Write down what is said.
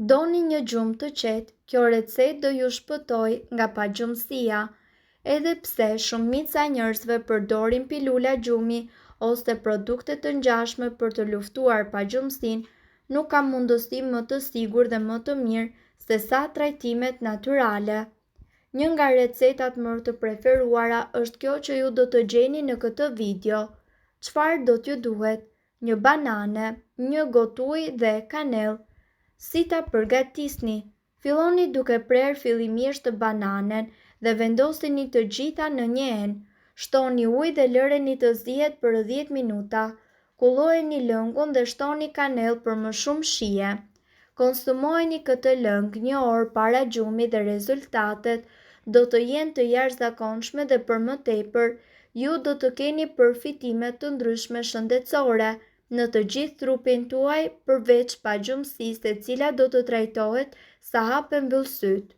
Doni një gjumë të qetë, kjo recetë do ju shpëtoj nga pagjumësia. Edhe pse shumica e njerëzve përdorin pilula gjumi ose produkte të ngjashme për të luftuar pagjumësinë, nuk ka mundësi më të sigurt dhe më të mirë se sa trajtimet natyrale. Një nga recetat më të preferuara është kjo që ju do të gjeni në këtë video. Çfarë do t'ju duhet? Një banane, një gotë ujë dhe kanellë. Si ta përgatisni? Filloni duke prerë fillimisht bananen dhe vendosini të gjitha në një enë. Shtoni ujë dhe lëreni të zihet për 10 minuta. Kullojeni lëngun dhe shtoni kanellë për më shumë shije. Konsumojeni këtë lëng një orë para gjumit dhe rezultatet do të jenë të jashtëzakonshme dhe për më tepër, ju do të keni përfitime të ndryshme shëndetësore në të gjithë trupin tuaj përveç pagjumësisë e cila do të trajtohet sa hapet mbyll syt.